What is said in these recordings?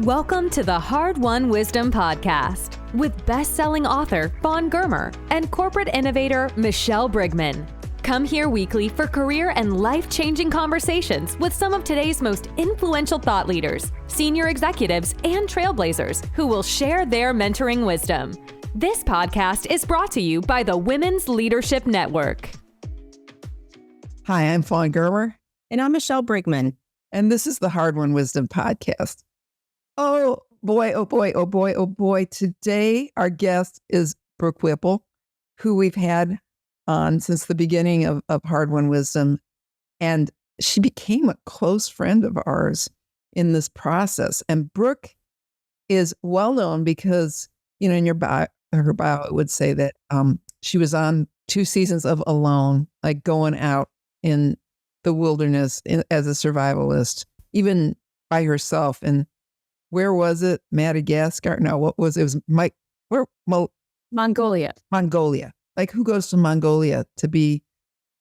Welcome to the Hard-Won Wisdom Podcast with best-selling author Fawn Germer and corporate innovator Michelle Brigman. Come here weekly for career and life-changing conversations with some of today's most influential thought leaders, senior executives, and trailblazers who will share their mentoring wisdom. This podcast is brought to you by the Women's Leadership Network. Hi, I'm Fawn Germer. And I'm Michelle Brigman. And this is the Hard-Won Wisdom Podcast. Oh boy, oh boy, oh boy, oh boy. Today, our guest is Brooke Whipple, who we've had on since the beginning of Hard-Won Wisdom. And she became a close friend of ours in this process. And Brooke is well known because, you know, in her bio, it would say that she was on 2 seasons of Alone, like going out in the wilderness as a survivalist, even by herself. And where was it? Madagascar? No, what was it? It was Mongolia. Mongolia. Like, who goes to Mongolia to be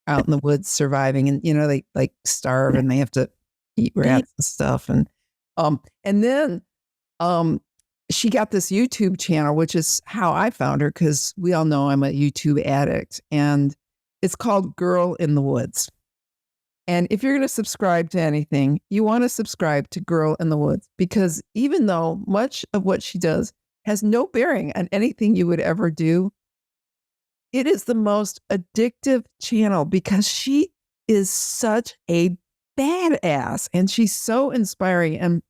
out in the woods surviving? And, you know, they like starve and they have to eat rats and stuff. And then she got this YouTube channel, which is how I found her, because we all know I'm a YouTube addict. And it's called Girl in the Woods. And if you're going to subscribe to anything, you want to subscribe to Girl in the Woods, because even though much of what she does has no bearing on anything you would ever do, it is the most addictive channel because she is such a badass and she's so inspiring. And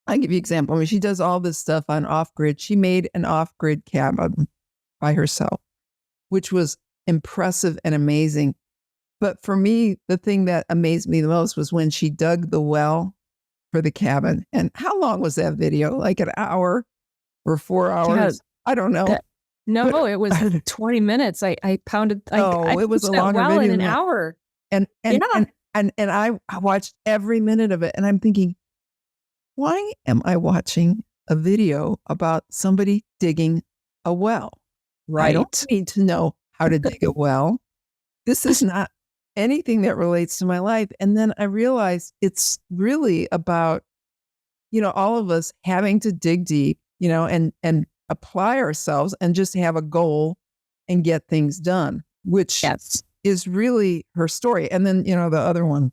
I'll give you an example. I mean, she does all this stuff on off-grid. She made an off-grid cabin by herself, which was impressive and amazing. But for me, the thing that amazed me the most was when she dug the well for the cabin. And how long was that video? Like an hour or 4 hours? I don't know. It was 20 minutes. I pounded. It was a longer video in an hour. And I watched every minute of it. And I'm thinking, why am I watching a video about somebody digging a well? Right. I don't need to know how to dig a well. This is not anything that relates to my life. And then I realized it's really about, you know, all of us having to dig deep, you know, and apply ourselves and just have a goal and get things done, which is really her story. And then, you know, the other one,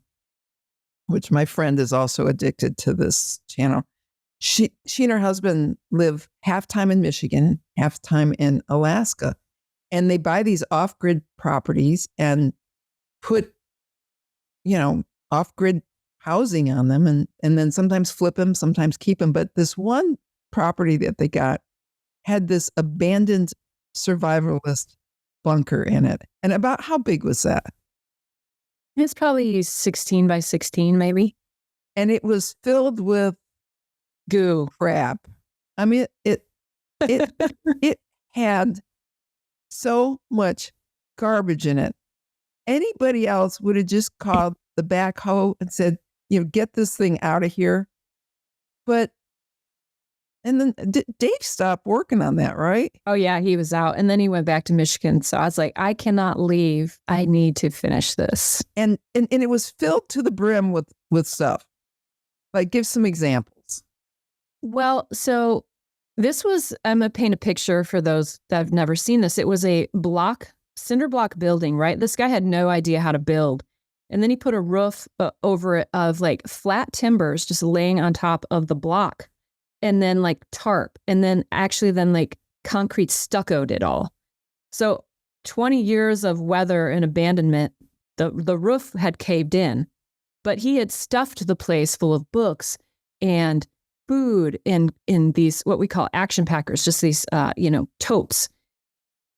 which my friend is also addicted to this channel. She and her husband live half time in Michigan, half time in Alaska. And they buy these off-grid properties and put, you know, off-grid housing on them and then sometimes flip them, sometimes keep them. But this one property that they got had this abandoned survivalist bunker in it. And about how big was that? It's probably 16 by 16, maybe. And it was filled with goo crap. I mean, it had so much garbage in it. Anybody else would have just called the backhoe and said, you know, get this thing out of here. And then Dave stopped working on that, right? Oh, yeah, he was out. And then he went back to Michigan. So I was like, I cannot leave. I need to finish this. And it was filled to the brim with stuff. Like, give some examples. Well, so this was, I'm going to paint a picture for those that have never seen this. It was a cinder block building, right? This guy had no idea how to build. And then he put a roof over it of like flat timbers just laying on top of the block. And then like tarp. And then like concrete stuccoed it all. So 20 years of weather and abandonment, the roof had caved in. But he had stuffed the place full of books and food in these, what we call action packers, just these, totes.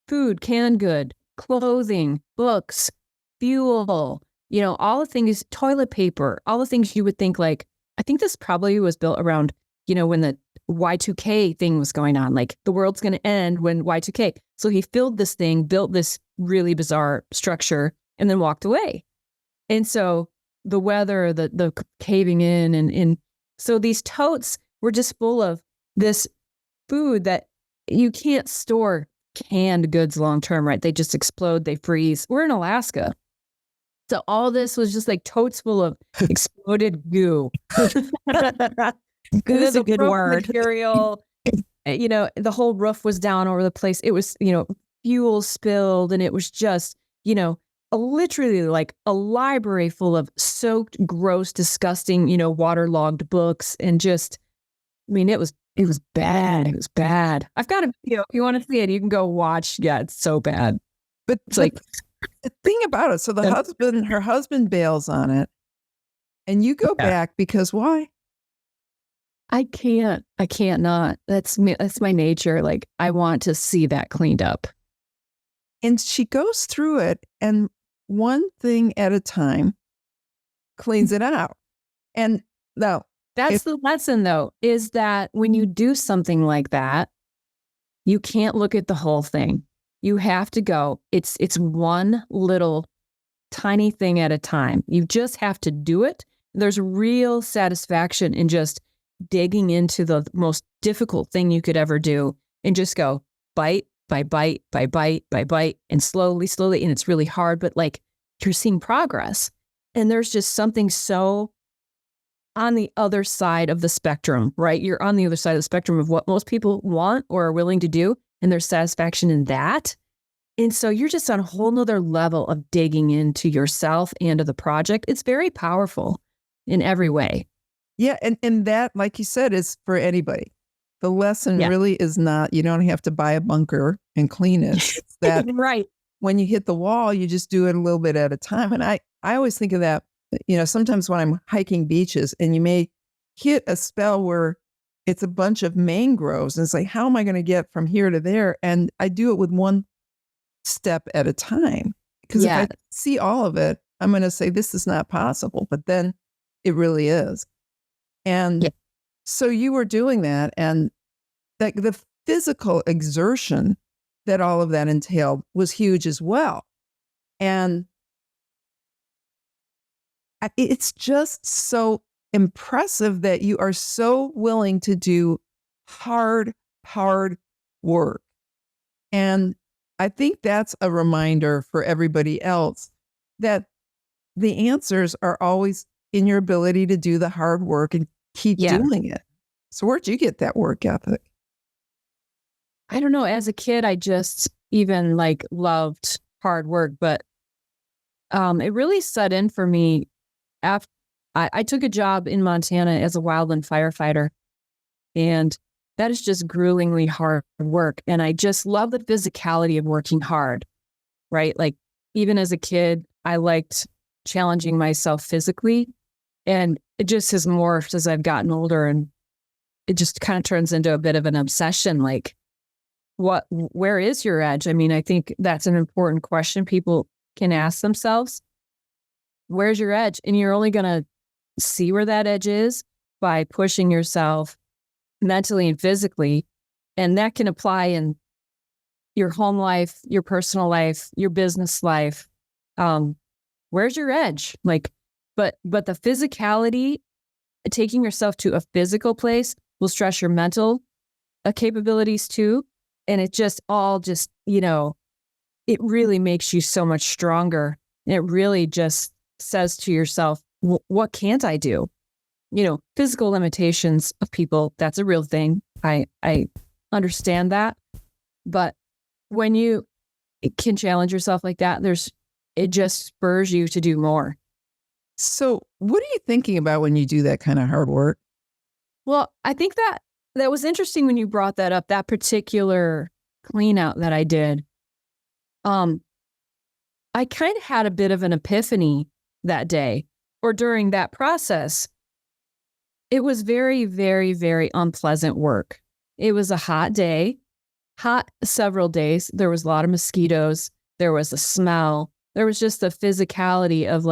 Food, canned good, clothing, books, fuel, you know, all the things, toilet paper, all the things you would think like, I think this probably was built around, you know, when the Y2K thing was going on, like the world's going to end when Y2K. So he filled this thing, built this really bizarre structure, and then walked away. And so the weather, the caving in, and so these totes were just full of this food that you can't store canned goods long term, right? They just explode, they freeze. We're in Alaska. So all this was just like totes full of exploded goo. Good is a the good roof word. Material, the whole roof was down over the place. It was, fuel spilled, and it was just, literally like a library full of soaked, gross, disgusting, waterlogged books. And just, it was bad. It was bad. I've got a video. If you want to see it, you can go watch. Yeah, it's so bad. But It's like, the thing about it, so her husband bails on it, and you go back because why? I can't not. That's me. That's my nature. Like, I want to see that cleaned up. And she goes through it, and one thing at a time cleans it out. And now that's the lesson, though, is that when you do something like that, you can't look at the whole thing. You have to go, it's one little tiny thing at a time. You just have to do it. There's real satisfaction in just digging into the most difficult thing you could ever do and just go bite by bite by bite by bite, and slowly. And it's really hard, but like, you're seeing progress. And there's just something so on the other side of the spectrum, right? You're on the other side of the spectrum of what most people want or are willing to do, and there's satisfaction in that. And so you're just on a whole nother level of digging into yourself and to the project. It's very powerful in every way. Yeah. And that, like you said, is for anybody. The lesson really is not, you don't have to buy a bunker and clean it. It's that right. When you hit the wall, you just do it a little bit at a time. And I always think of that, sometimes when I'm hiking beaches and you may hit a spell where it's a bunch of mangroves and it's like, how am I going to get from here to there? And I do it with one step at a time. Because if I see all of it, I'm going to say, this is not possible. But then it really is. And so you were doing that, and like the physical exertion that all of that entailed was huge as well. And it's just so impressive that you are so willing to do hard work. And I think that's a reminder for everybody else that the answers are always in your ability to do the hard work and keep doing it. So where'd you get that work ethic? I don't know. As a kid, I just even loved hard work, but it really set in for me after I took a job in Montana as a wildland firefighter, and that is just gruelingly hard work. And I just love the physicality of working hard, right? Like, even as a kid, I liked challenging myself physically, and it just has morphed as I've gotten older, and it just kind of turns into a bit of an obsession. Like, where is your edge? I mean, I think that's an important question people can ask themselves. Where's your edge? And you're only going to see where that edge is by pushing yourself mentally and physically. And that can apply in your home life, your personal life, your business life. Where's your edge? But the physicality, taking yourself to a physical place will stress your mental capabilities too. And it just it really makes you so much stronger. And it really just says to yourself, what can't I do? Physical limitations of people, that's a real thing. I understand that. But when you can challenge yourself like that, it just spurs you to do more. So what are you thinking about when you do that kind of hard work? Well, I think that was interesting when you brought that up, that particular clean out that I did. I kind of had a bit of an epiphany that day, or during that process. It was very, very, very unpleasant work. It was a hot day, hot several days. There was a lot of mosquitoes. There was a smell. There was just the physicality of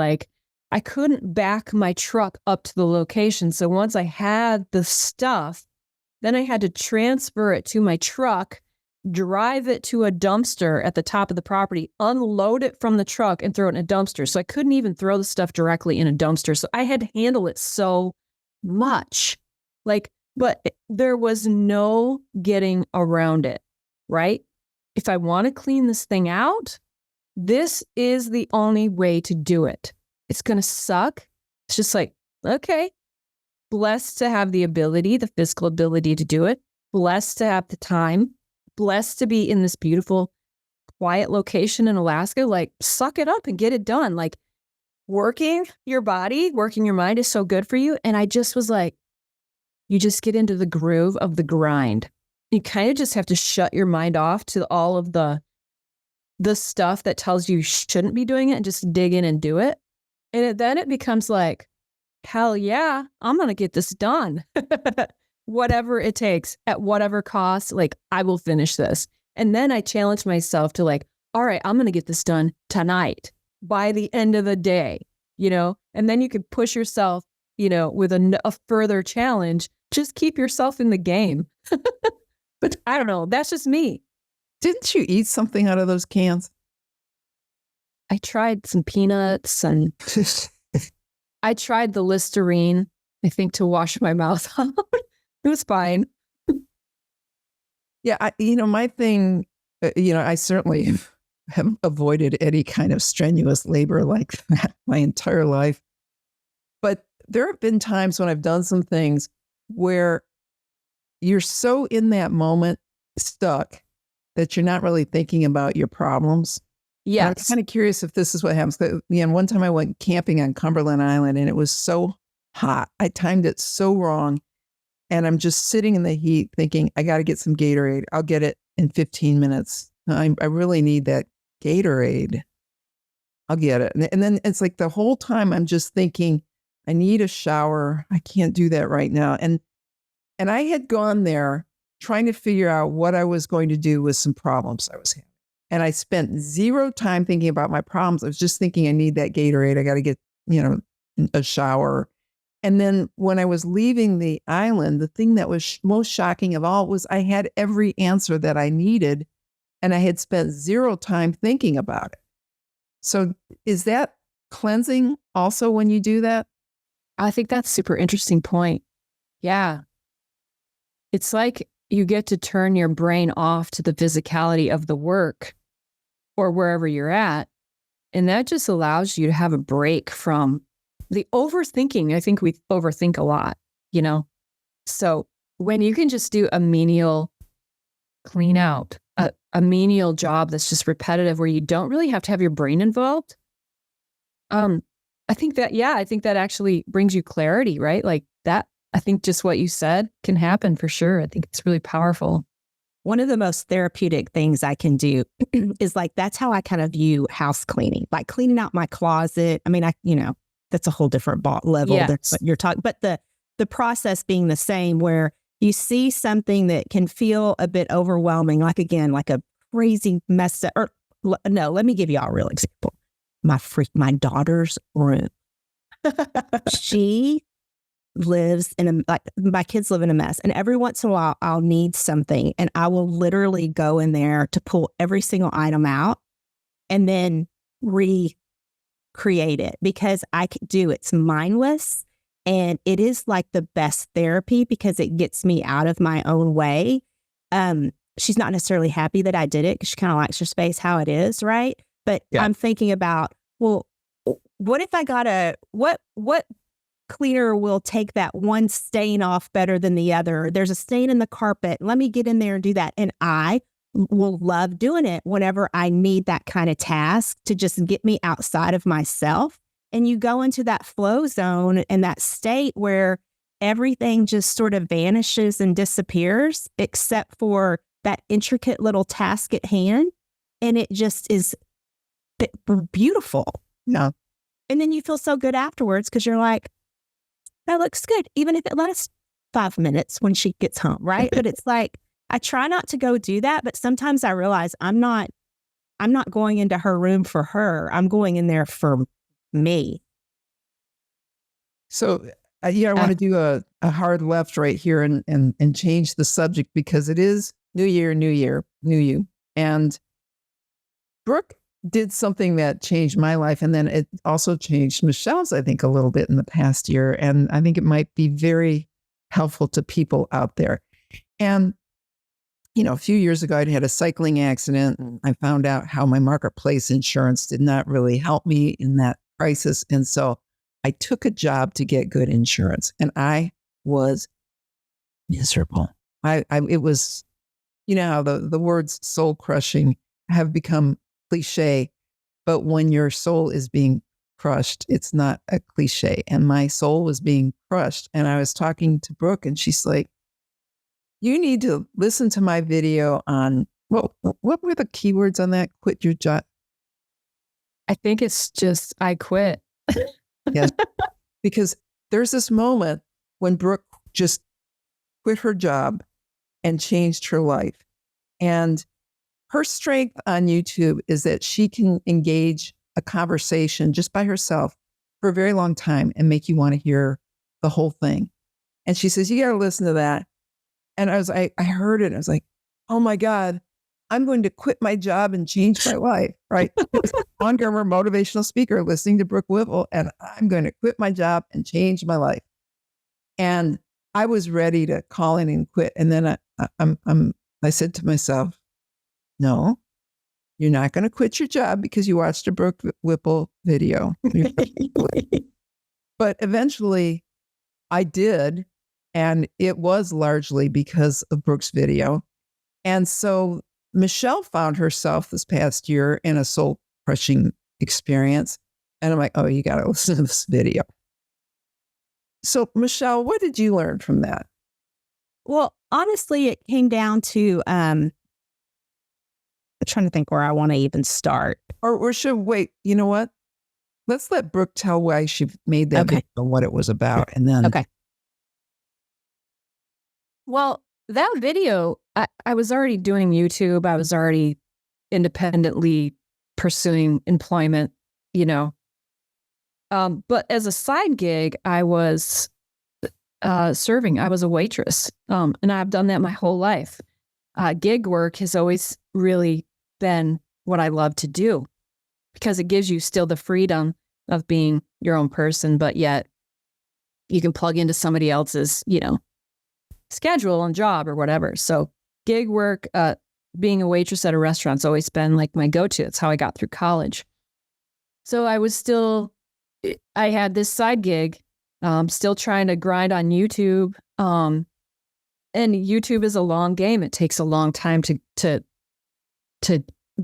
I couldn't back my truck up to the location. So once I had the stuff, then I had to transfer it to my truck, drive it to a dumpster at the top of the property, unload it from the truck, and throw it in a dumpster. So I couldn't even throw the stuff directly in a dumpster. So I had to handle it so much. But there was no getting around it, right? If I want to clean this thing out, this is the only way to do it. It's going to suck. It's just okay, blessed to have the ability, the physical ability to do it, blessed to have the time, blessed to be in this beautiful, quiet location in Alaska. Like, suck it up and get it done. Like, working your body, working your mind is so good for you. And I just was like, you just get into the groove of the grind. You kind of just have to shut your mind off to all of the stuff that tells you shouldn't be doing it and just dig in and do it. And then it becomes like, hell yeah, I'm going to get this done. Whatever it takes, at whatever cost, like, I will finish this. And then I challenge myself to like, all right, I'm going to get this done tonight by the end of the day, and then you can push yourself, with a further challenge. Just keep yourself in the game. But I don't know. That's just me. Didn't you eat something out of those cans? I tried some peanuts and I tried the Listerine, I think, to wash my mouth out. It was fine. Yeah, my thing, I certainly have avoided any kind of strenuous labor like that my entire life. But there have been times when I've done some things where you're so in that moment stuck that you're not really thinking about your problems. Yes. And I'm kind of curious if this is what happens. One time I went camping on Cumberland Island and it was so hot. I timed it so wrong. And I'm just sitting in the heat thinking, I got to get some Gatorade. I'll get it in 15 minutes. I really need that Gatorade. I'll get it. And then it's like the whole time I'm just thinking, I need a shower. I can't do that right now. And I had gone there trying to figure out what I was going to do with some problems I was having. And I spent zero time thinking about my problems. I was just thinking, I need that Gatorade. I got to get, a shower. And then when I was leaving the island, the thing that was most shocking of all was I had every answer that I needed, and I had spent zero time thinking about it. So is that cleansing also when you do that? I think that's a super interesting point. Yeah. It's like you get to turn your brain off to the physicality of the work or wherever you're at. And that just allows you to have a break from the overthinking. I think we overthink a lot, So when you can just do a menial clean out, a menial job that's just repetitive where you don't really have to have your brain involved. I think that actually brings you clarity, right? Like that, I think just what you said can happen for sure. I think it's really powerful. One of the most therapeutic things I can do is like, that's how I kind of view house cleaning, like cleaning out my closet. I mean, that's a whole different level than what you're talking, but the process being the same, where you see something that can feel a bit overwhelming, like again, like a crazy mess up, or no, let me give you all a real example. My daughter's room. She lives in my kids live in a mess, and every once in a while I'll need something and I will literally go in there to pull every single item out and then recreate it, because I can do it's mindless, and it is like the best therapy because it gets me out of my own way. She's not necessarily happy that I did it because she kind of likes her space how it is, right? But yeah. I'm thinking about, well, what if I got what cleaner will take that one stain off better than the other? There's a stain in the carpet. Let me get in there and do that. And I will love doing it whenever I need that kind of task to just get me outside of myself. And you go into that flow zone and that state where everything just sort of vanishes and disappears, except for that intricate little task at hand. And it just is beautiful. Yeah. And then you feel so good afterwards because you're like, that looks good, even if it lasts 5 minutes when she gets home, right? But it's like, I try not to go do that, but sometimes I realize I'm not going into her room for her. I'm going in there for me. So, I want to do a hard left right here and change the subject, because it is new year, new you. And Brooke did something that changed my life, and then it also changed Michelle's, I think, a little bit in the past year. And I think it might be very helpful to people out there. And, a few years ago, I'd had a cycling accident, and I found out how my marketplace insurance did not really help me in that crisis. And so I took a job to get good insurance, and I was miserable. It was, you know how the words soul crushing have become cliche, but when your soul is being crushed, it's not a cliche. And my soul was being crushed. And I was talking to Brooke and she's like, you need to listen to my video on, what were the keywords on that? Quit your job. I think it's just, I quit. Yes. Because there's this moment when Brooke just quit her job and changed her life. And her strength on YouTube is that she can engage a conversation just by herself for a very long time and make you want to hear the whole thing. And she says, you got to listen to that. And I heard it. I was like, oh my God, I'm going to quit my job and change my life, right? Fawn Germer, motivational speaker, listening to Brooke Whipple, and I'm going to quit my job and change my life. And I was ready to call in and quit. And then I said to myself, no, you're not going to quit your job because you watched a Brooke Whipple video. But eventually I did. And it was largely because of Brooke's video. And so Michelle found herself this past year in a soul crushing experience. And I'm like, oh, you got to listen to this video. So Michelle, what did you learn from that? Well, honestly, it came down to, I'm trying to think where I want to even start. Or should wait, you know what? Let's let Brooke tell why she made that video and what it was about. And then. Okay. Well, that video, I was already doing YouTube. I was already independently pursuing employment, you know. But as a side gig, I was serving. I was a waitress. And I've done that my whole life. Gig work has always really been what I love to do because it gives you still the freedom of being your own person, but yet you can plug into somebody else's, you know, schedule and job or whatever. So gig work, being a waitress at a restaurant's always been like my go-to. It's how I got through college. So I had this side gig, still trying to grind on YouTube. And YouTube is a long game. It takes a long time to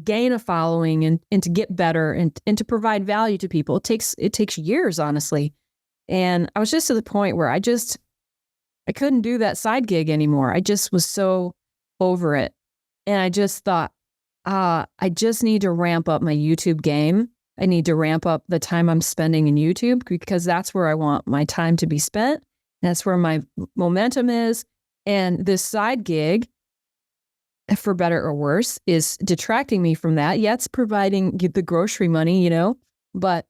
gain a following and to get better and to provide value to people. It takes years, honestly. And I was just to the point where I couldn't do that side gig anymore. I just was so over it. And I just thought, I just need to ramp up my YouTube game. I need to ramp up the time I'm spending in YouTube because that's where I want my time to be spent. That's where my momentum is. And this side gig, for better or worse, is detracting me from that. Yeah, it's providing the grocery money, you know, but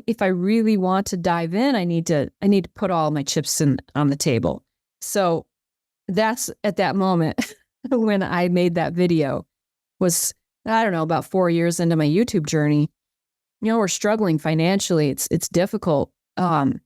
if I really want to dive in, I need to put all my chips on the table. So that's at that moment when I made that video was, I don't know, about 4 years into my YouTube journey. You know, we're struggling financially. It's difficult to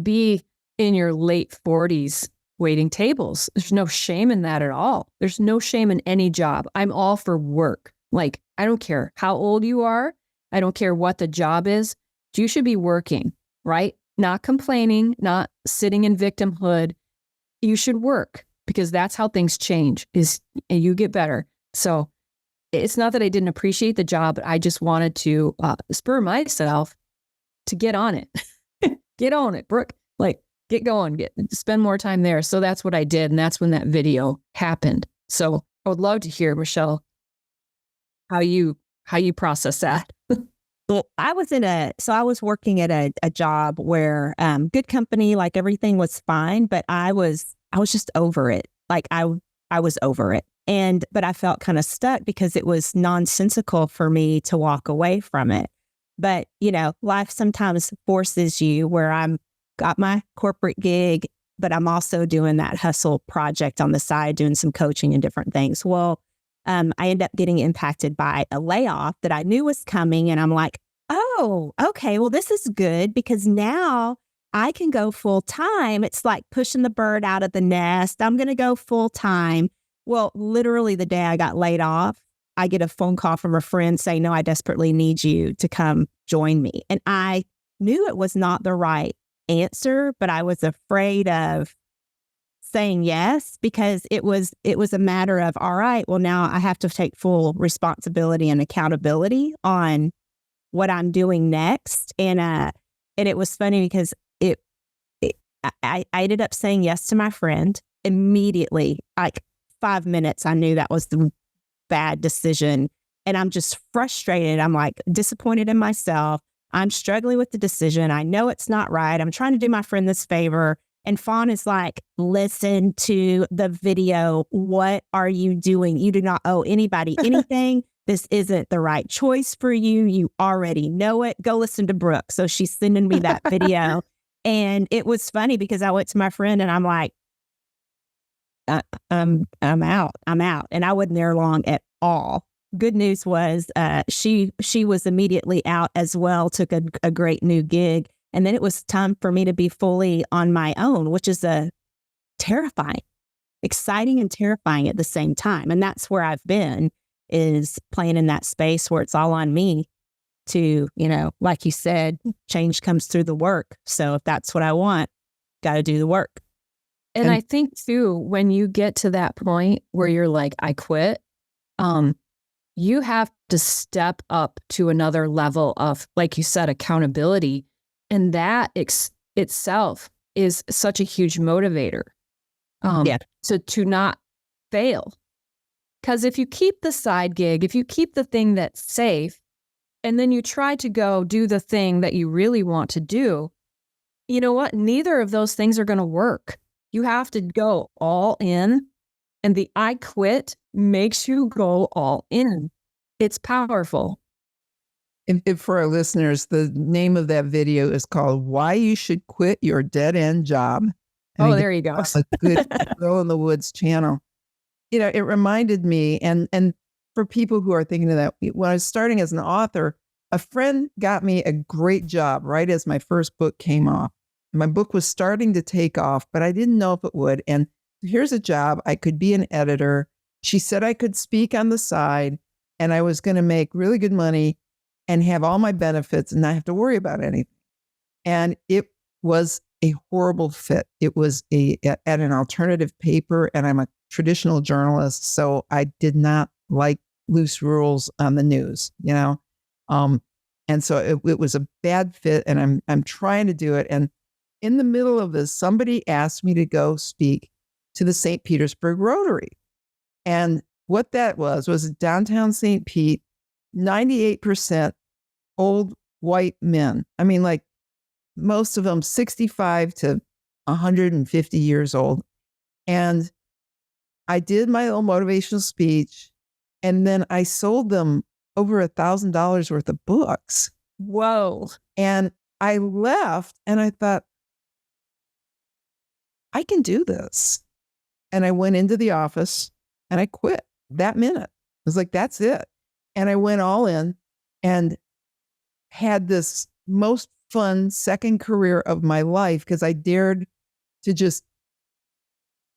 be in your late 40s waiting tables. There's no shame in that at all. There's no shame in any job. I'm all for work. Like, I don't care how old you are. I don't care what the job is. You should be working, right? Not complaining, not sitting in victimhood. You should work because that's how things change and you get better. So it's not that I didn't appreciate the job, but I just wanted to spur myself to get on it. Get on it, Brooke. Like, get going, spend more time there. So that's what I did. And that's when that video happened. So I would love to hear, Michelle, how you process that. Well, I was working at a job where good company, like everything was fine, but I was just over it. Like I was over it. But I felt kind of stuck because it was nonsensical for me to walk away from it. But, you know, life sometimes forces you where I'm got my corporate gig, but I'm also doing that hustle project on the side, doing some coaching and different things. Well, I end up getting impacted by a layoff that I knew was coming. And I'm like, oh, okay, well, this is good because now I can go full time. It's like pushing the bird out of the nest. I'm going to go full time. Well, literally the day I got laid off, I get a phone call from a friend saying, no, I desperately need you to come join me. And I knew it was not the right answer, but I was afraid of saying yes because it was a matter of, all right, well, now I have to take full responsibility and accountability on what I'm doing next. And it was funny because I ended up saying yes to my friend immediately. Like 5 minutes, I knew that was the bad decision. And I'm just frustrated. I'm like disappointed in myself. I'm struggling with the decision. I know it's not right. I'm trying to do my friend this favor. And Fawn is like, listen to the video. What are you doing? You do not owe anybody anything. This isn't the right choice for you. You already know it. Go listen to Brooke. So she's sending me that video. And it was funny because I went to my friend and I'm like, I'm out. And I wasn't there long at all. Good news was she was immediately out as well, took a great new gig. And then it was time for me to be fully on my own, which is terrifying, exciting and terrifying at the same time. And that's where I've been, is playing in that space where it's all on me to, like you said, change comes through the work. So if that's what I want, got to do the work. And I think too, when you get to that point where you're like, I quit, you have to step up to another level of, like you said, accountability. And that itself is such a huge motivator. To not fail. Because if you keep the side gig, if you keep the thing that's safe, and then you try to go do the thing that you really want to do, you know what? Neither of those things are going to work. You have to go all in. And the I quit makes you go all in. It's powerful. If for our listeners, the name of that video is called Why You Should Quit Your Dead End Job. There you go. A good Girl in the Woods channel. It reminded me, and for people who are thinking of that, when I was starting as an author, a friend got me a great job right as my first book came off. My book was starting to take off, but I didn't know if it would. And here's a job. I could be an editor. She said I could speak on the side, and I was going to make really good money and have all my benefits and not have to worry about anything. And it was a horrible fit. It was at an alternative paper, and I'm a traditional journalist, so I did not like loose rules on the news, and so it was a bad fit. And I'm trying to do it. And in the middle of this, somebody asked me to go speak to the St. Petersburg Rotary, and what that was downtown St. Pete, 98% old white men. I mean, like most of them 65 to 150 years old. And I did my little motivational speech, and then I sold them over $1,000 worth of books. Whoa. And I left and I thought, I can do this. And I went into the office and I quit that minute. I was like, that's it. And I went all in and had this most fun second career of my life because I dared to just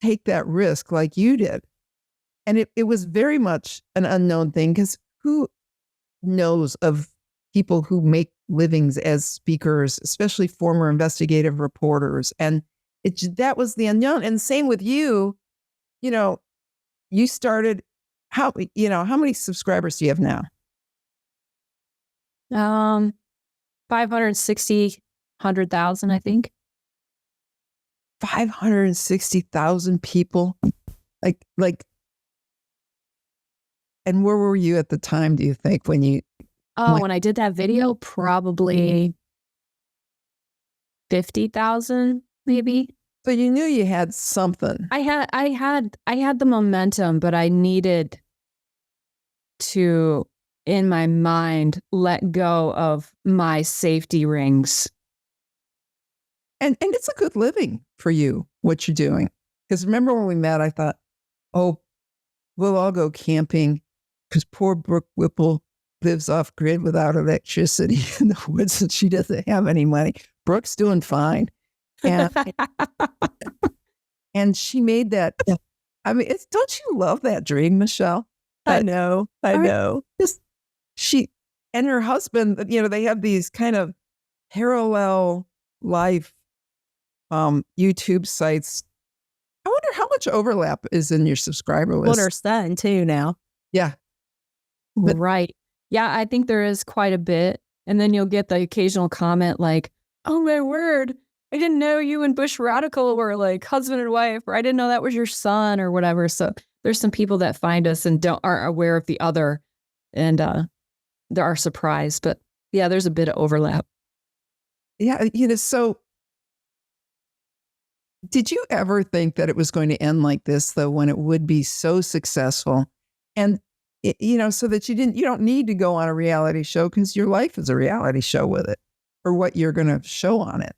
take that risk like you did. And it was very much an unknown thing because who knows of people who make livings as speakers, especially former investigative reporters. And that was the unknown. And same with you, you started, how many subscribers do you have now? 560, 100,000, I think. 560,000 people. Like, and where were you at the time, do you think, when you... when I did that video, probably 50,000, maybe. So you knew you had something. I had the momentum, but I needed to, in my mind, let go of my safety rings. And it's a good living for you, what you're doing. Because remember when we met, I thought, oh, we'll all go camping because poor Brooke Whipple lives off grid without electricity in the woods and she doesn't have any money. Brooke's doing fine. And, and she made that. I mean, don't you love that dream, Michelle? I know. Just she and her husband, they have these kind of parallel life YouTube sites. I wonder how much overlap is in your subscriber list. Well, our son too now. Yeah. But- Right. Yeah, I think there is quite a bit. And then you'll get the occasional comment like, oh my word, I didn't know you and Bush Radical were like husband and wife, or I didn't know that was your son or whatever. So there's some people that find us and aren't aware of the other, and they are surprised. But yeah, there's a bit of overlap. Yeah. So did you ever think that it was going to end like this, though, when it would be so successful? And, so that you don't need to go on a reality show because your life is a reality show with it, or what you're going to show on it.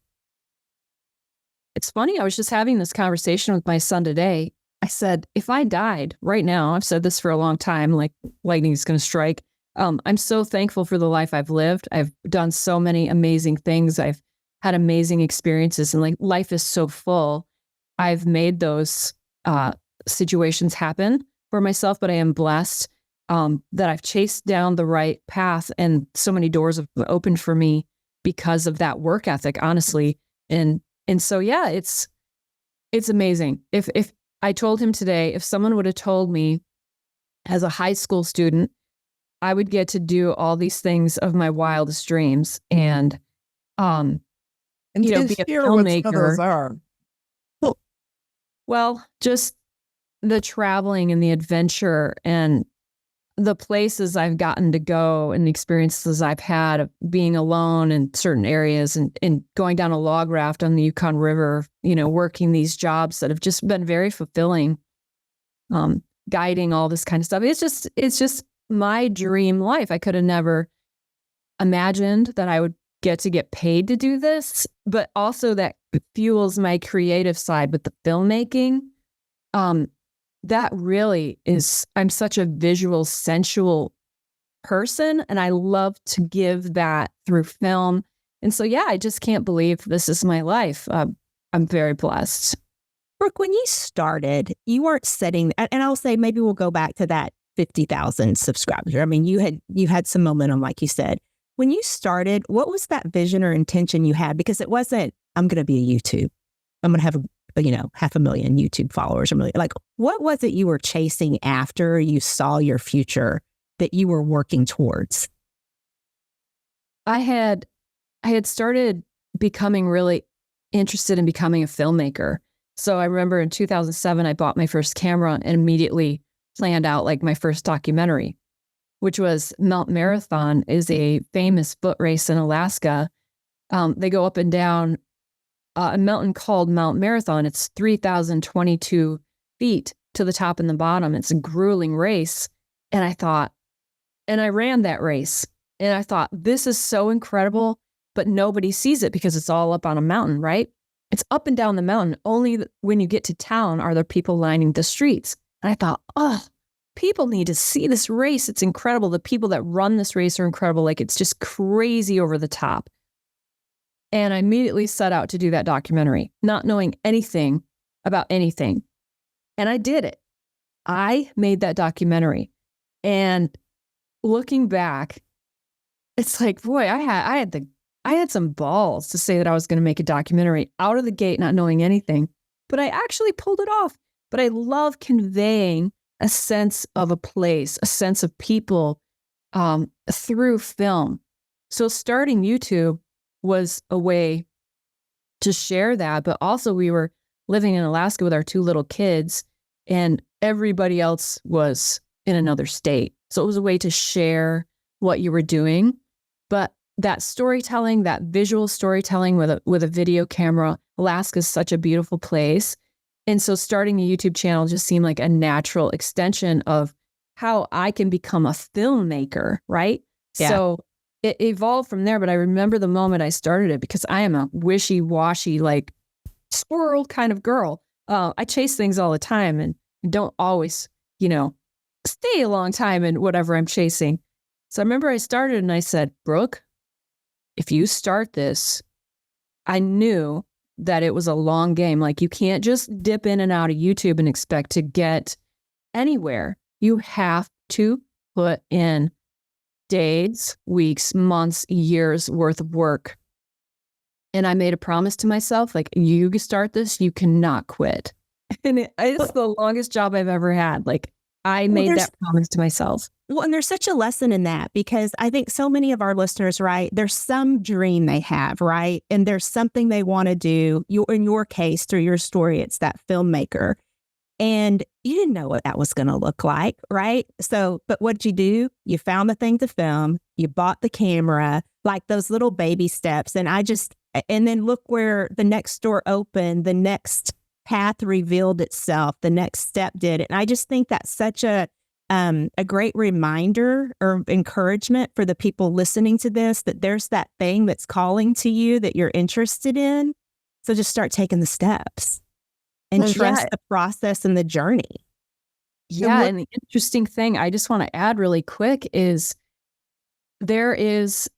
It's funny. I was just having this conversation with my son today. I said, if I died right now, I've said this for a long time, like lightning's going to strike. I'm so thankful for the life I've lived. I've done so many amazing things. I've had amazing experiences, and like life is so full. I've made those situations happen for myself, but I am blessed that I've chased down the right path, and so many doors have opened for me because of that work ethic, honestly. And so, yeah, it's amazing. If I told him today, if someone would have told me as a high school student, I would get to do all these things of my wildest dreams, and be a filmmaker. What those are. Well, just the traveling and the adventure and the places I've gotten to go and the experiences I've had of being alone in certain areas and going down a log raft on the Yukon River, working these jobs that have just been very fulfilling, guiding all this kind of stuff. It's just my dream life. I could have never imagined that I would get paid to do this, but also that fuels my creative side with the filmmaking. That really is, I'm such a visual, sensual person, and I love to give that through film. And so, yeah, I just can't believe this is my life. I'm very blessed. Brooke, when you started, you weren't setting, and I'll say maybe we'll go back to that 50,000 subscribers. I mean, you had some momentum, like you said. When you started, what was that vision or intention you had? Because it wasn't, I'm going to be a YouTube. I'm going to have 500,000 YouTube followers. Like, what was it you were chasing after you saw your future that you were working towards? I had started becoming really interested in becoming a filmmaker. So I remember in 2007, I bought my first camera and immediately planned out like my first documentary, which was Mount Marathon, is a famous foot race in Alaska. They go up and down a mountain called Mount Marathon. It's 3,022 feet to the top and the bottom. It's a grueling race. And I ran that race. And I thought, this is so incredible, but nobody sees it because it's all up on a mountain, right? It's up and down the mountain. Only when you get to town are there people lining the streets. And I thought, people need to see this race. It's incredible. The people that run this race are incredible. Like, it's just crazy over the top. And I immediately set out to do that documentary, not knowing anything about anything. And I did it. I made that documentary. And looking back, it's like, boy, I had some balls to say that I was going to make a documentary out of the gate, not knowing anything. But I actually pulled it off. But I love conveying a sense of a place, a sense of people through film. So starting YouTube was a way to share that, but also we were living in Alaska with our two little kids, and everybody else was in another state. So it was a way to share what you were doing. But that storytelling, that visual storytelling with a video camera, Alaska is such a beautiful place. And so starting a YouTube channel just seemed like a natural extension of how I can become a filmmaker, right? Yeah. So it evolved from there, but I remember the moment I started it because I am a wishy-washy, like squirrel kind of girl. I chase things all the time and don't always, stay a long time in whatever I'm chasing. So I remember I started and I said, Brooke, if you start this, I knew that it was a long game. Like, you can't just dip in and out of YouTube and expect to get anywhere. You have to put in days, weeks, months, years worth of work. And I made a promise to myself, like, you start this, you cannot quit. And it's the longest job I've ever had. Like, I made that promise to myself. Well, and there's such a lesson in that, because I think so many of our listeners, right, there's some dream they have, right? And there's something they want to do. In your case, through your story, it's that filmmaker. And you didn't know what that was going to look like, right? So, but what did you do? You found the thing to film. You bought the camera, like those little baby steps. And then look where the next door opened, the next path revealed itself, the next step did it. And I just think that's such a great reminder or encouragement for the people listening to this, that there's that thing that's calling to you that you're interested in. So just start taking the steps and trust the process and the journey. Yeah. And the interesting thing I just want to add really quick is there is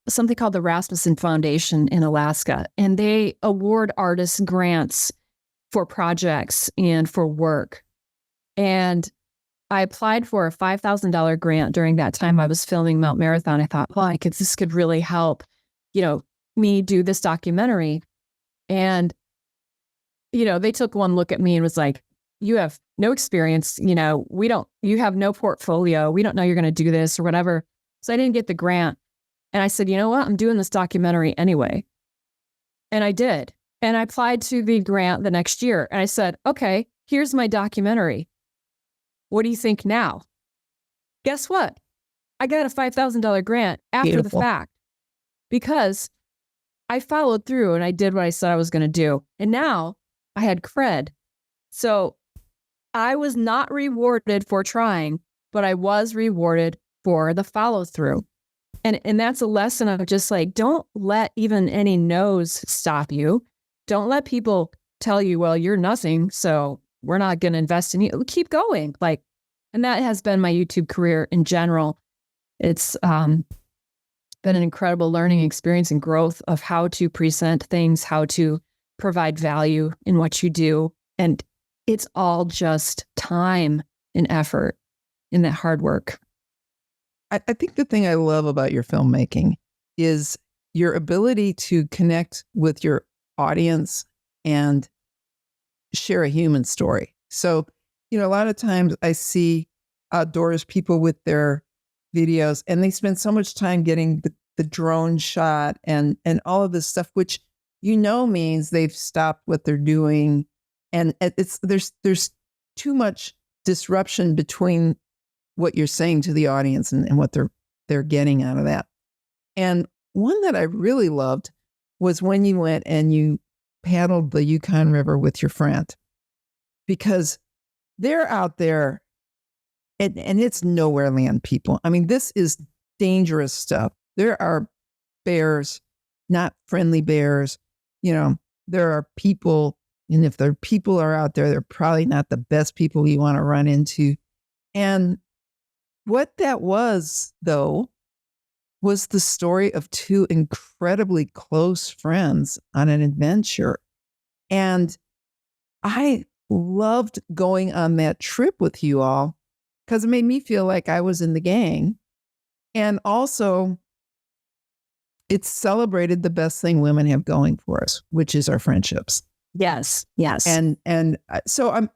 something called the Rasmussen Foundation in Alaska, and they award artists grants for projects and for work. And I applied for a $5,000 grant during that time I was filming Mount Marathon. I thought, well, this could really help, me do this documentary. And, they took one look at me and was like, you have no experience, you have no portfolio. We don't know you're going to do this or whatever. So I didn't get the grant. And I said, you know what? I'm doing this documentary anyway. And I did. And I applied to the grant the next year. And I said, okay, here's my documentary. What do you think now? Guess what? I got a $5,000 grant after the fact, because I followed through and I did what I said I was going to do. And now I had cred. So I was not rewarded for trying, but I was rewarded for the follow through. And that's a lesson of just like, don't let even any no's stop you. Don't let people tell you, well, you're nothing, so we're not going to invest in you. Keep going. And that has been my YouTube career in general. It's been an incredible learning experience and growth of how to present things, how to provide value in what you do. And it's all just time and effort in that hard work. I think the thing I love about your filmmaking is your ability to connect with your audience and share a human story. So, a lot of times I see outdoors people with their videos and they spend so much time getting the drone shot and all of this stuff, which means they've stopped what they're doing. And there's too much disruption between what you're saying to the audience and what they're getting out of that. And one that I really loved was when you went and you paddled the Yukon River with your friend, because they're out there and it's nowhere land, people. I mean, this is dangerous stuff. There are bears, not friendly bears. There are people, and if the people are out there, they're probably not the best people you want to run into. And what that was, though, was the story of two incredibly close friends on an adventure. And I loved going on that trip with you all because it made me feel like I was in the gang. And also, it celebrated the best thing women have going for us, which is our friendships. Yes. And so I'm,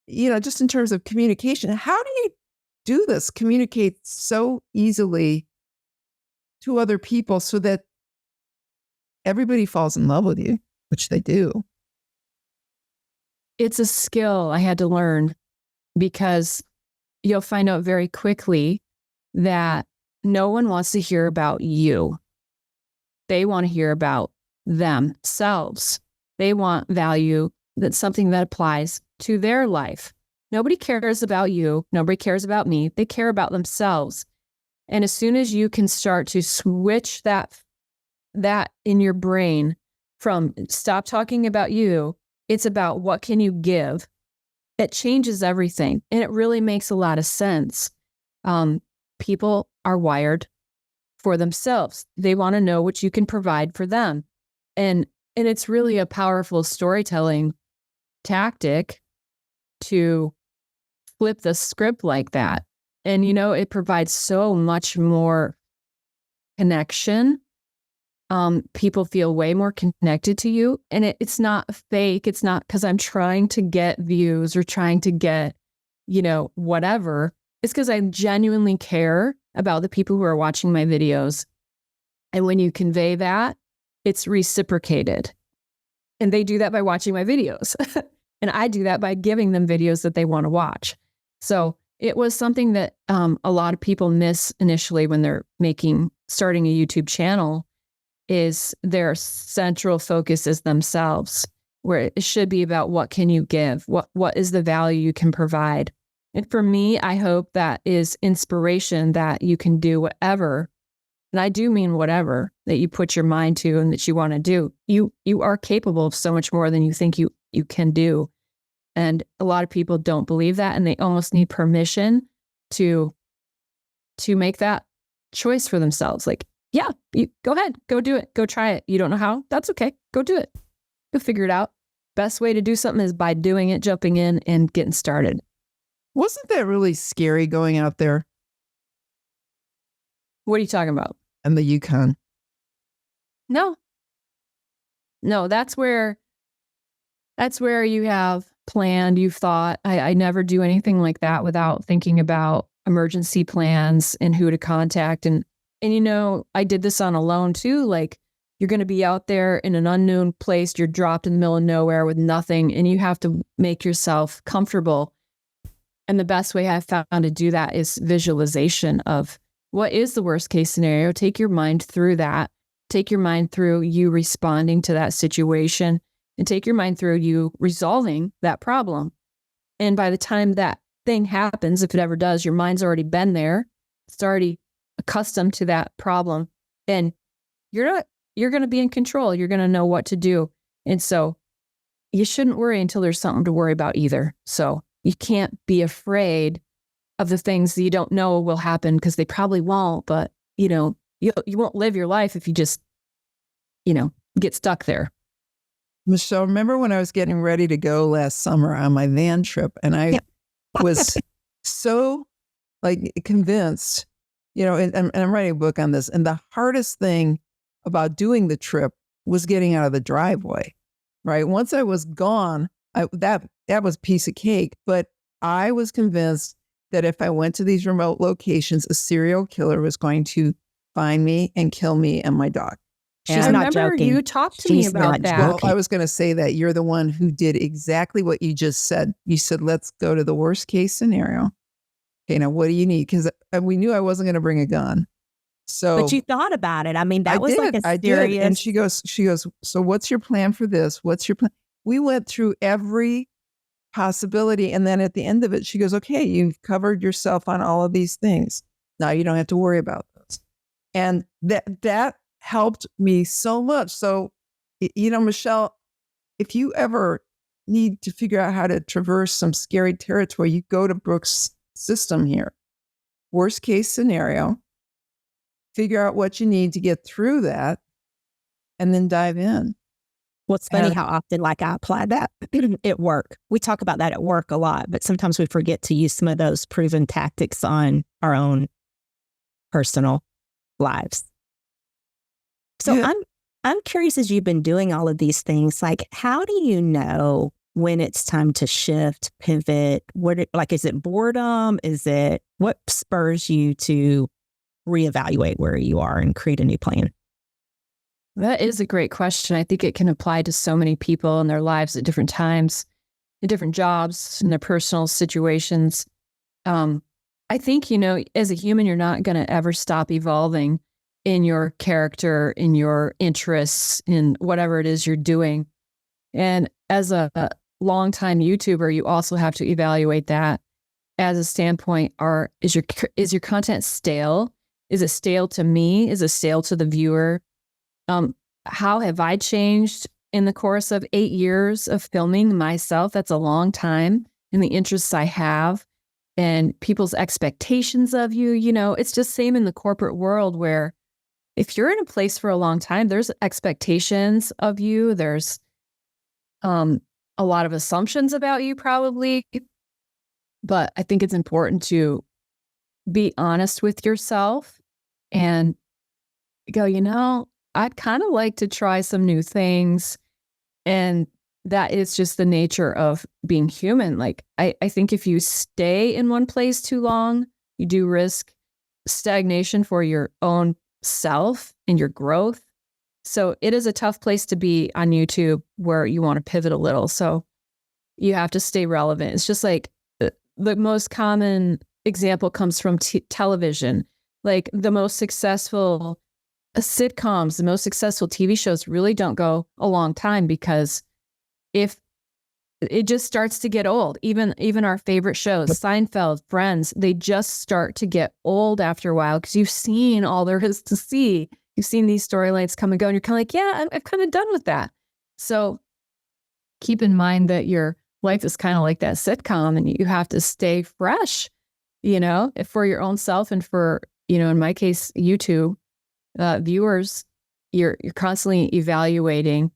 just in terms of communication, how do you do this? Communicate so easily to other people so that everybody falls in love with you, which they do. It's a skill I had to learn, because you'll find out very quickly that no one wants to hear about you. They want to hear about themselves. They want value, that's something that applies to their life. Nobody cares about you. Nobody cares about me. They care about themselves. And as soon as you can start to switch that in your brain from stop talking about you, it's about what can you give, it changes everything. And it really makes a lot of sense. People are wired for themselves. They want to know what you can provide for them. And it's really a powerful storytelling tactic to flip the script like that. And, it provides so much more connection people feel way more connected to you. And it's not fake. It's not because I'm trying to get views or trying to get, whatever. It's because I genuinely care about the people who are watching my videos. And when you convey that, it's reciprocated. And they do that by watching my videos. And I do that by giving them videos that they want to watch. So it was something that a lot of people miss initially when they're starting a YouTube channel, is their central focus is themselves, where it should be about what can you give? What is the value you can provide? And for me, I hope that is inspiration that you can do whatever, and I do mean whatever, that you put your mind to and that you want to do. You are capable of so much more than you think you can do. And a lot of people don't believe that, and they almost need permission to make that choice for themselves. Like, yeah, you go ahead, go do it, go try it. You don't know how? That's okay. Go do it. Go figure it out. Best way to do something is by doing it, jumping in and getting started. Wasn't that really scary going out there What are you talking about? in the Yukon? No, that's where you have planned, you've thought. I never do anything like that without thinking about emergency plans and who to contact. And I did this on alone too. Like, you're going to be out there in an unknown place. You're dropped in the middle of nowhere with nothing, and you have to make yourself comfortable. And the best way I've found to do that is visualization of what is the worst case scenario. Take your mind through that. Take your mind through you responding to that situation, and take your mind through you resolving that problem. And by the time that thing happens, if it ever does, your mind's already been there. It's already accustomed to that problem. And you're going to be in control. You're going to know what to do. And so you shouldn't worry until there's something to worry about either. So you can't be afraid of the things that you don't know will happen, because they probably won't. But, you won't live your life if you just, get stuck there. Michelle, remember when I was getting ready to go last summer on my van trip, and I was so convinced, and I'm writing a book on this. And the hardest thing about doing the trip was getting out of the driveway, right? Once I was gone, that was a piece of cake. But I was convinced that if I went to these remote locations, a serial killer was going to find me and kill me and my dog. She's I not remember joking. you talked to me She's about not that. Well, joking. I was going to say that you're the one who did exactly what you just said. You said, let's go to the worst case scenario. Okay, now what do you need? Because we knew I wasn't going to bring a gun. So, But you thought about it. I mean, that I was did. like a I did. serious. And she goes, so what's your plan for this? What's your plan? We went through every possibility. And then at the end of it, she goes, okay, you've covered yourself on all of these things. Now you don't have to worry about those. And that helped me so much. So, Michelle, if you ever need to figure out how to traverse some scary territory, you go to Brooke's system here. Worst case scenario, figure out what you need to get through that, and then dive in. Well, it's funny how often I apply that at work. We talk about that at work a lot, but sometimes we forget to use some of those proven tactics on our own personal lives. So Yeah. I'm curious, as you've been doing all of these things, how do you know when it's time to shift, pivot? Is it boredom? What spurs you to reevaluate where you are and create a new plan? That is a great question. I think it can apply to so many people in their lives at different times, in different jobs, in their personal situations. I think, as a human, you're not going to ever stop evolving in your character, in your interests, in whatever it is you're doing. And as a longtime YouTuber, you also have to evaluate that as a standpoint. Is your content stale? Is it stale to me? Is it stale to the viewer? How have I changed in the course of 8 years of filming myself? That's a long time. In the interests I have and people's expectations of you, it's just same in the corporate world, where if you're in a place for a long time, there's expectations of you. There's a lot of assumptions about you, probably. But I think it's important to be honest with yourself and go, I'd kind of like to try some new things. And that is just the nature of being human. Like, I think if you stay in one place too long, you do risk stagnation for your own self and your growth. So it is a tough place to be on YouTube where you want to pivot a little. So you have to stay relevant. It's just like the most common example comes from television. Like the most successful sitcoms, the most successful TV shows really don't go a long time, because if it just starts to get old, even our favorite shows, Seinfeld, Friends, they just start to get old after a while, because you've seen all there is to see. You've seen these storylines come and go, and you're kind of like, yeah, I'm kind of done with that. So keep in mind that your life is kind of like that sitcom, and you have to stay fresh, for your own self and for, in my case, YouTube viewers. You're constantly evaluating,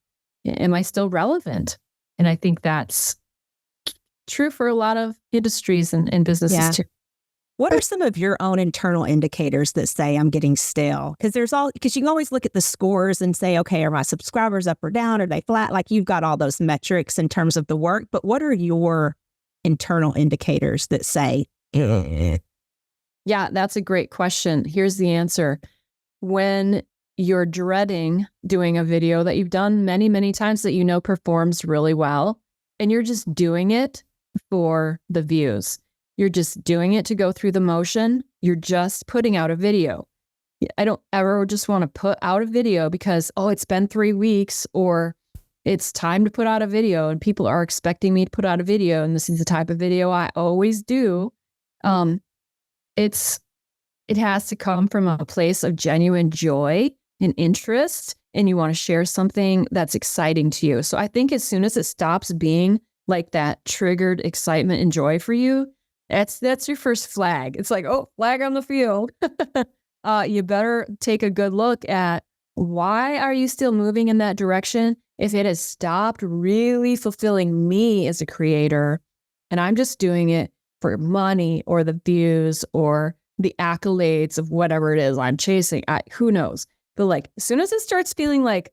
am I still relevant? And I think that's true for a lot of industries and businesses too. What are some of your own internal indicators that say I'm getting stale? Because you can always look at the scores and say, okay, are my subscribers up or down? Are they flat? Like, you've got all those metrics in terms of the work, but what are your internal indicators that say, Yeah, that's a great question. Here's the answer. When you're dreading doing a video that you've done many, many times that performs really well, and you're just doing it for the views. You're just doing it to go through the motion. You're just putting out a video. I don't ever just want to put out a video because, it's been 3 weeks, or it's time to put out a video and people are expecting me to put out a video, and this is the type of video I always do. It has to come from a place of genuine joy and interest, and you want to share something that's exciting to you. So I think as soon as it stops being like that triggered excitement and joy for you, that's your first flag. It's like, flag on the field. You better take a good look at, why are you still moving in that direction? If it has stopped really fulfilling me as a creator, and I'm just doing it for money or the views or the accolades of whatever it is I'm chasing, who knows? But like, as soon as it starts feeling like,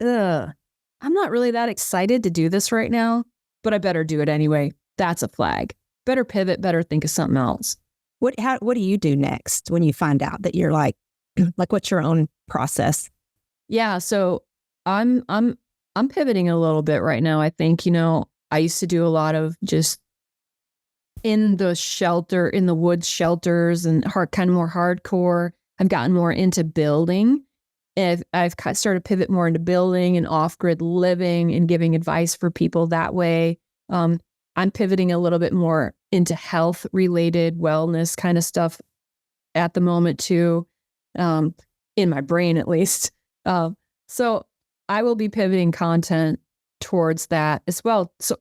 I'm not really that excited to do this right now, but I better do it anyway, that's a flag. Better pivot, better think of something else. what do you do next when you find out that you're like what's your own process? Yeah, so I'm pivoting a little bit right now. I think, I used to do a lot of just in the woods shelters and kind of more hardcore. I've gotten more into building, and I've started to pivot more into building and off-grid living and giving advice for people that way. I'm pivoting a little bit more into health-related wellness kind of stuff at the moment too, in my brain at least. So I will be pivoting content towards that as well. So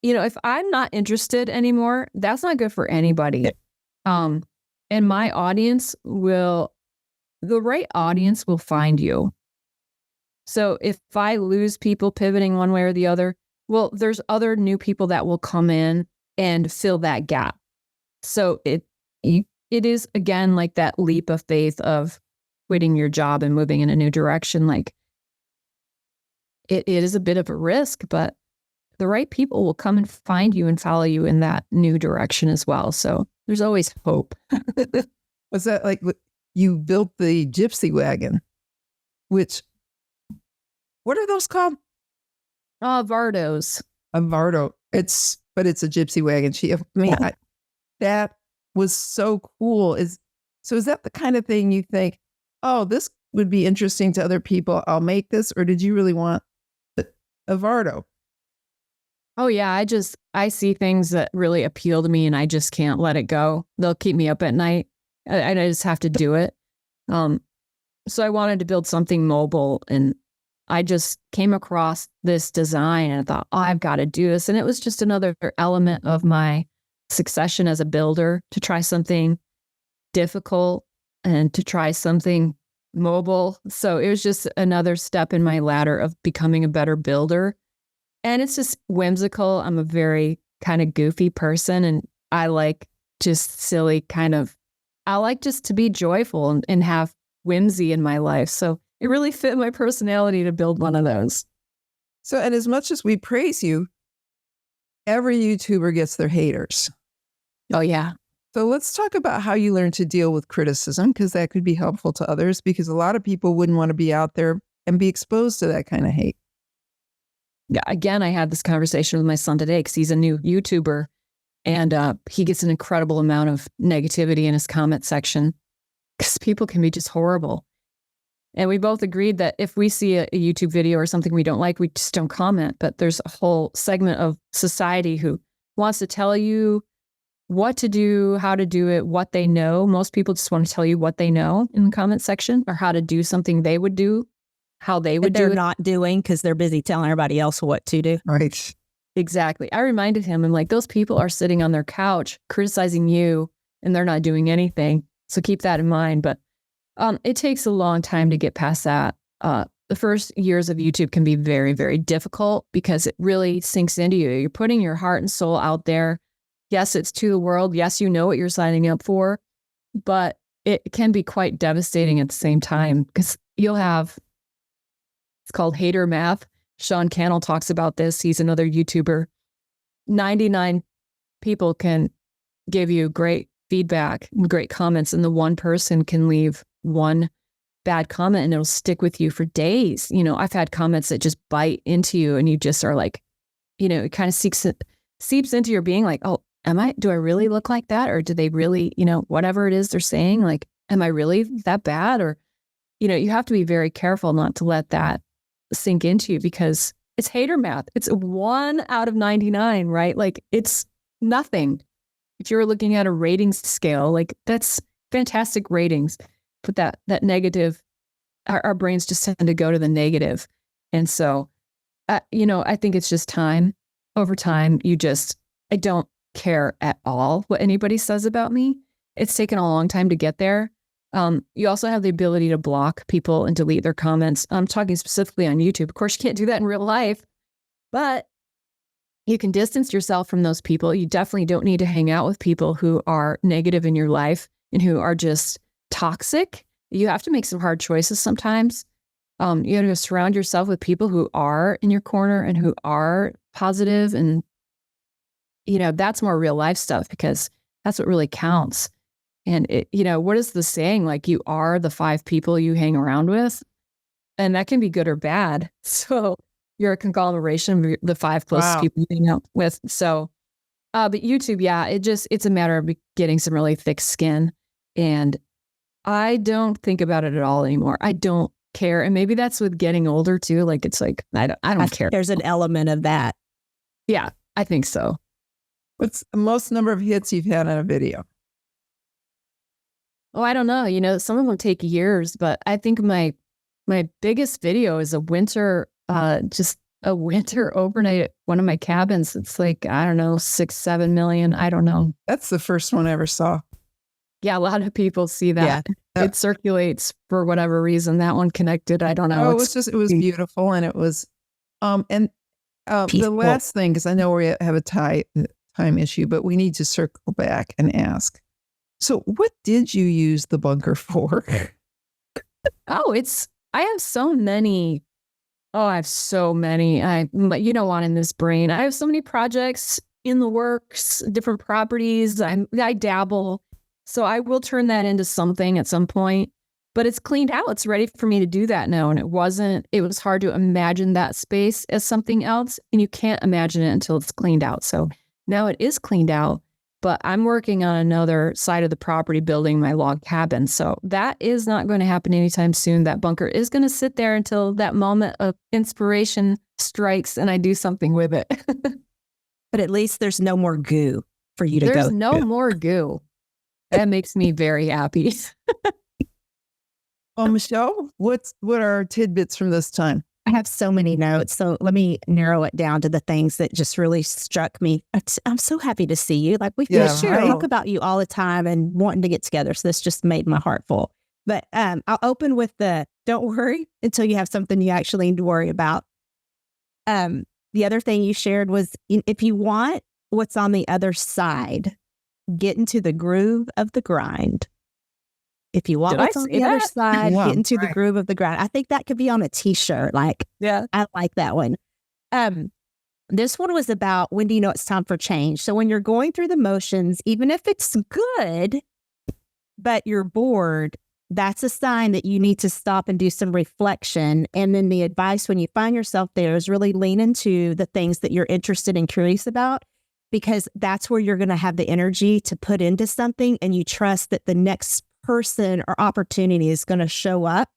if I'm not interested anymore, that's not good for anybody. And my the right audience will find you. So if I lose people pivoting one way or the other, well, there's other new people that will come in and fill that gap. So it is, again, like that leap of faith of quitting your job and moving in a new direction. Like, it is a bit of a risk, but the right people will come and find you and follow you in that new direction as well. So there's always hope. Was that like you built the gypsy wagon, what are those called? Vardos. A Vardo. But it's a gypsy wagon. That was so cool. Is that the kind of thing you think, this would be interesting to other people, I'll make this? Or did you really want a Vardo? Oh yeah, I see things that really appeal to me and I just can't let it go. They'll keep me up at night and I just have to do it. So I wanted to build something mobile, and I just came across this design and I thought, I've got to do this. And it was just another element of my succession as a builder, to try something difficult and to try something mobile. So it was just another step in my ladder of becoming a better builder. And it's just whimsical. I'm a very kind of goofy person, and I like just silly I like just to be joyful and have whimsy in my life. So it really fit my personality to build one of those. So, and as much as we praise you, every YouTuber gets their haters. Oh, yeah. So let's talk about how you learn to deal with criticism, because that could be helpful to others, because a lot of people wouldn't want to be out there and be exposed to that kind of hate. Yeah. Again, I had this conversation with my son today because he's a new YouTuber, and he gets an incredible amount of negativity in his comment section because people can be just horrible. And we both agreed that if we see a YouTube video or something we don't like, we just don't comment. But there's a whole segment of society who wants to tell you what to do, how to do it, what they know. Most people just want to tell you what they know in the comment section, or how to do something they would do, how they would do it. They're not doing because they're busy telling everybody else what to do. Right. Exactly. I reminded him, I'm like, those people are sitting on their couch criticizing you and they're not doing anything. So keep that in mind. But it takes a long time to get past that. The first years of YouTube can be very, very difficult because it really sinks into you. You're putting your heart and soul out there. Yes, it's to the world. Yes, you know what you're signing up for, but it can be quite devastating at the same time because you'll have, it's called hater math. Sean Cannell talks about this. He's another YouTuber. 99 people can give you great feedback, great comments, and the one person can leave one bad comment and it'll stick with you for days. You know, I've had comments that just bite into you and you just are like, you know, it kind of seeps into your being like, oh, do I really look like that? Or do they really, you know, whatever it is they're saying, like, am I really that bad? Or, you know, you have to be very careful not to let that sink into you because it's hater math. It's 1 out of 99, right? Like it's nothing. If you're looking at a ratings scale, like that's fantastic ratings, but that negative, our brains just tend to go to the negative. And so, you know, I think it's just time. Over time, I don't care at all what anybody says about me. It's taken a long time to get there. You also have the ability to block people and delete their comments. I'm talking specifically on YouTube. Of course, you can't do that in real life, but you can distance yourself from those people. You definitely don't need to hang out with people who are negative in your life and who are just toxic. You have to make some hard choices sometimes. You have to surround yourself with people who are in your corner and who are positive. And, you know, that's more real life stuff because that's what really counts. And, you know, what is the saying? Like, you are the 5 people you hang around with. And that can be good or bad. So you're a conglomeration of the 5 closest people you hang out with. So, but YouTube, yeah, it's a matter of getting some really thick skin. And I don't think about it at all anymore. I don't care. And maybe that's with getting older too. Like, it's like, I don't care. There's an element of that. Yeah, I think so. What's the most number of hits you've had on a video? Oh, I don't know. You know, some of them take years, but I think my biggest video is a winter overnight at one of my cabins. It's like, I don't know, 6-7 million. I don't know. That's the first one I ever saw. Yeah, a lot of people see that. Yeah. It circulates for whatever reason. That one connected. I don't know. Oh, it was beautiful. And it was, the last thing, because I know we have a time issue, but we need to circle back and ask. So what did you use the bunker for? I have so many. Oh, I have so many. But you don't want in this brain. I have so many projects in the works, different properties. I dabble. So I will turn that into something at some point, but it's cleaned out. It's ready for me to do that now. And it was hard to imagine that space as something else. And you can't imagine it until it's cleaned out. So now it is cleaned out, but I'm working on another side of the property, building my log cabin. So that is not going to happen anytime soon. That bunker is going to sit there until that moment of inspiration strikes and I do something with it. But at least there's no more goo for you to go. There's no more goo. That makes me very happy. Well, Michelle, what are our tidbits from this time? I have so many notes. So let me narrow it down to the things that just really struck me. I'm so happy to see you. Like we talk about you all the time and wanting to get together. So this just made my heart full. But I'll open with don't worry until you have something you actually need to worry about. The other thing you shared was if you want what's on the other side, get into the groove of the grind. if you walk Did I what's on say the other that? side, Yeah, get into the right. groove of the ground. I think that could be on a t-shirt. Like, Yeah. I like that one. This one was about when do you know it's time for change? So when you're going through the motions, even if it's good, but you're bored, that's a sign that you need to stop and do some reflection. And then the advice when you find yourself there is really lean into the things that you're interested and curious about, because that's where you're going to have the energy to put into something, and you trust that the next person or opportunity is going to show up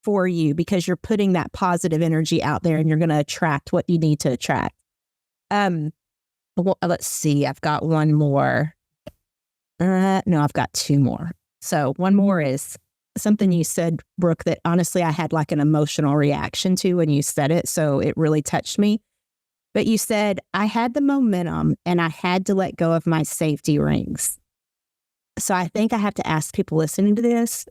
for you because you're putting that positive energy out there, and you're going to attract what you need to attract. Well, let's see. I've got one more. No, I've got two more. So one more is something you said, Brooke, that honestly I had like an emotional reaction to when you said it. So it really touched me. But you said, I had the momentum and I had to let go of my safety rings. So I think I have to ask people listening to this,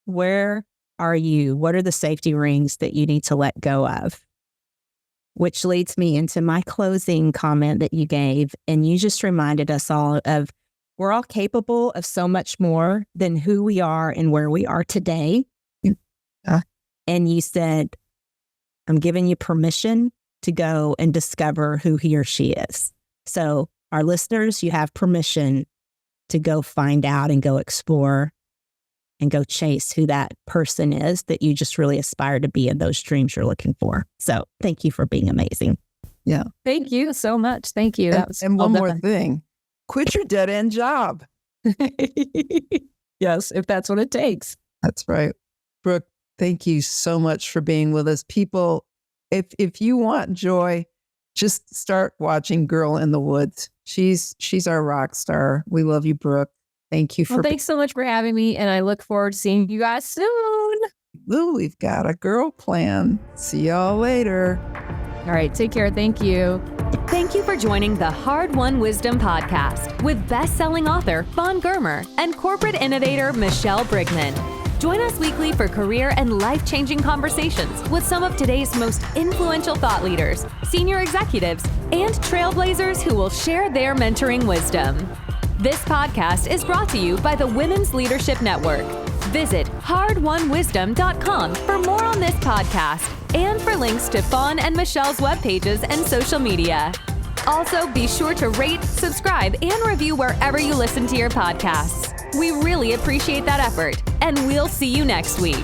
where are you? What are the safety rings that you need to let go of? Which leads me into my closing comment that you gave. And you just reminded us all of, we're all capable of so much more than who we are and where we are today. And you said, I'm giving you permission to go and discover who he or she is. So our listeners, you have permission to go find out and go explore and go chase who that person is that you just really aspire to be in those dreams you're looking for. So thank you for being amazing. Yeah. Thank you so much. Thank you. That was And well one more done. thing, quit your dead end job. Yes, if that's what it takes. That's right. Brooke, thank you so much for being with us. People, if you want joy, just start watching Girl in the Woods. She's our rock star. We love you, Brooke. Thank you for Well, thanks so much for having me, and I look forward to seeing you guys soon. Ooh, we've got a girl plan. See y'all later. All right, take care. Thank you. Thank you for joining the Hard Won Wisdom podcast with best-selling author Fawn Germer and corporate innovator Michelle Brigman. Join us weekly for career and life-changing conversations with some of today's most influential thought leaders, senior executives, and trailblazers who will share their mentoring wisdom. This podcast is brought to you by the Women's Leadership Network. Visit hardwonwisdom.com for more on this podcast and for links to Fawn and Michelle's web pages and social media. Also, be sure to rate, subscribe, and review wherever you listen to your podcasts. We really appreciate that effort, and we'll see you next week.